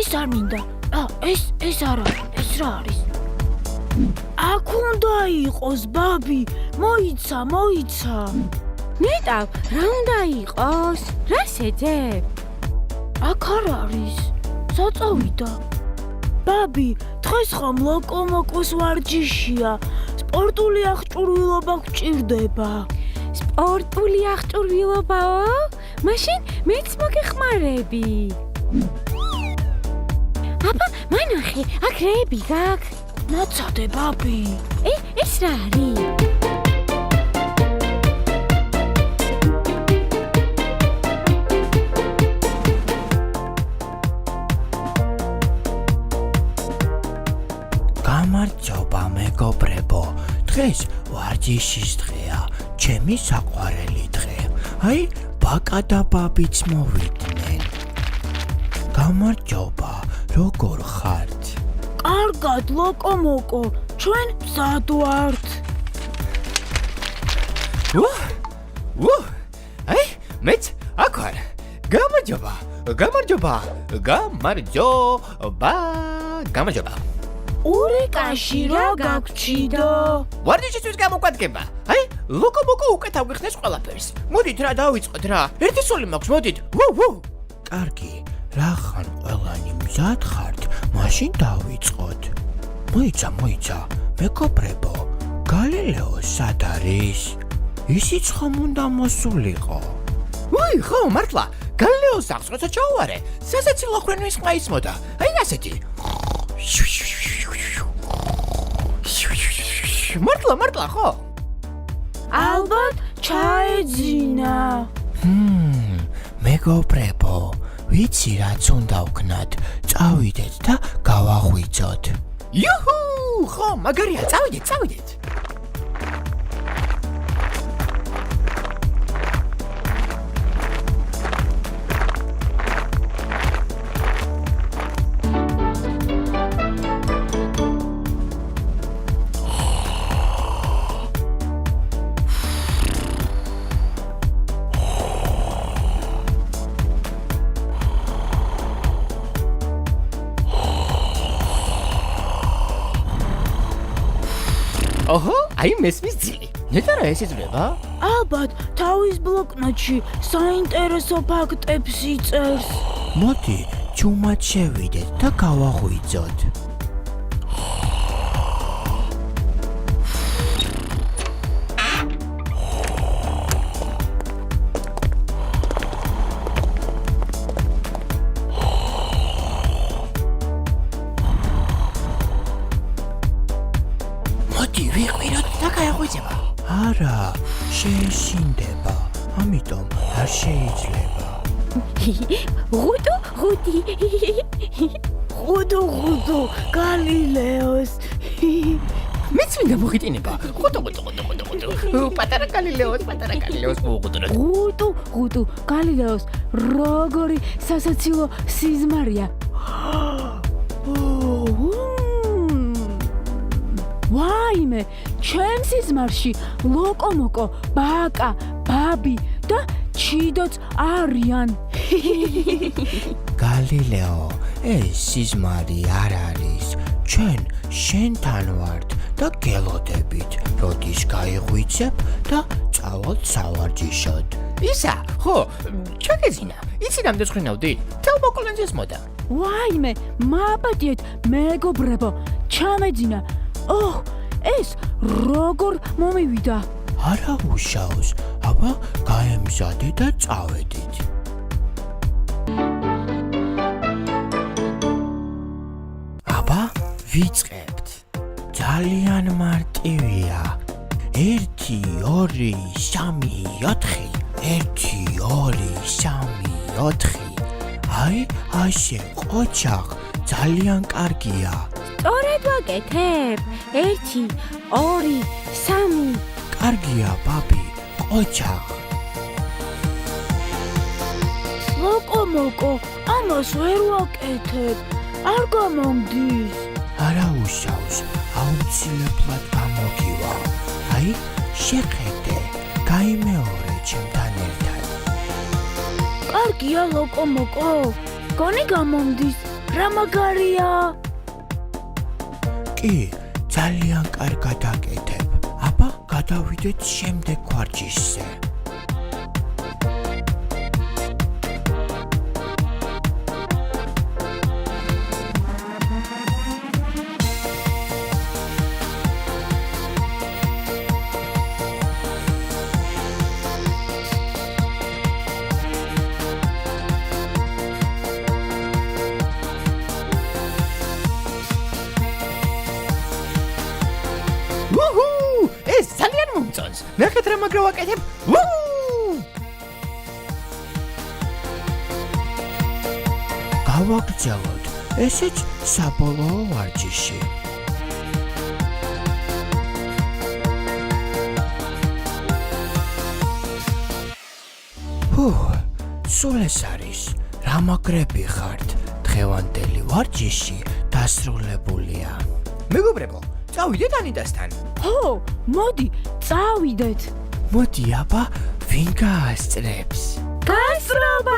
ეს არ მინდა. ეს არა, ეს რა არის? აქ უნდა იყოს, ბაბი, მოიცა. ნეტავ, რა უნდა იყოს? რა შეძებ? აქ არ არის. საწავიდა. ბაბი, დღეს ხომ ლოკომოკოს ვარჯიშია. სპორტული აღჭურვილობა გჭირდება. სპორტული აღჭურვილობაო? მაშინ მეც მოგეხმარები. აბა, მანახე, აქ რეები გაქვს. ნაცადე, ბაბი. ეს რა არის? გამარჯობა მეგობრებო, დღეს ვარჯიშის დღეა, ჩემი საყვარელი დღე. აი, ბაკა და ბაბიც მოვიდნენ. გამარჯობა, როგორ ხართ? კარგად, ლოკომოკო, ჩვენ მზად ვართ. აი, მეც აქ ვარ. გამარჯობა. ურიკაში რა გაგჩიდო? ვარჯიშისთვის გამოგვადგება. აი, ლოკომოკო უკეთ აგვიხსნეს ყველაფერს. მოდით რა დავიწყოთ რა. ერთი სული მაქვს, მოდით. კარგი, რახან ყველანი მზად ხართ, მაშინ დავიწყოთ. მოიცა, მეგობრებო, გალილეო სად არის? ისიც ხომ უნდა მოსულიყო? ხო, მართლა. გალილეოს სახლს როცა ჩაუვარე, სასაცილო ხრენვის ხმა ისმოდა. აი ასეთი. მართლა ხო? ალბათ ჩაეძინა. მეგობრებო, ვიცი რაც უნდა ვქნათ, წავიდეთ და გავაღვიძოთ. იუჰუ! ხო, მაგარია, წავიდეთ. ოჰო, აი მესმის ძილი. ნეტა რა ეს იძლევა? ალბათ თავის ბლოკნოტში საინტერესო ფაქტებს იწერს. მოდი, ჩუმად შევიდეთ და გავაღვიძოთ. ვიყვიროთ და გააღვიძება. არა, შეეშინდება, ამიტომ არ შეიძლება. ღუდუ, გალილეოს. მეც მინდა მოხიტინება. ღუდუ. პატარა გალილეოს მოუღუდროთ. ღუდუ, გალილეოს როგორი სასაცილო სიზმარია. ვაიმე, ჩემ სიზმარში ლოკომოკო, ბაკა, ბაბი და ჩიდოც არიან. გალილეო, ეს სიზმარი არ არის. ჩვენ შენთან ვართ და გელოდებით, როდის გაიღვიძებ და წავალთ სავარჯიშოდ. ისა, ხო, ჩაგეძინა. იცი რამდენს ხრინავდი? თელმოკლენძეს მოდა. ვაიმე, მააპატიეთ, მეგობრებო, ჩამეძინა. ეს როგორ მომივიდა? არა უშავს, აბა გაემზადე და წავედით. აბა ვიწყებთ. ძალიან მარტივია. 1 2 3 4 1 2 3 4. აი, ასე ყოჩაღ ძალიან კარგია. სწორედ ვაკეთებ. 1 2 3. კარგია, ბაბი, ყოჩაღ. ლოკომოკო, ამას ვერ ვაკეთებ. არ გამომდის. არა უშავს, აუცილებლად გამოგივა. აი, შეხედე, გაიმეორე ჩემთან ერთად. კარგია, ლოკომოკო. გონი გამომდის. რა მაგარია? კი, ძალიან კარგად აკეთებ. აბა, გადავიდეთ შემდეგ ვარჯიშზე. უჰუ! ეს ძალიან მომწონს. ნახეთ რა მაგრა ვაკეთებ. უჰუ! გავაგრძელოთ. ესეც საბოლოო ვარჯიში. სულ ეს არის. რა მაგრები ხართ? დღევანდელი ვარჯიში დასრულებულია. მეგობრებო, წავიდეთ ანიტასთან. ჰო, მოდი, წავიდეთ. მოდი აბა, ვინ გაასწრებს? გასწრობა!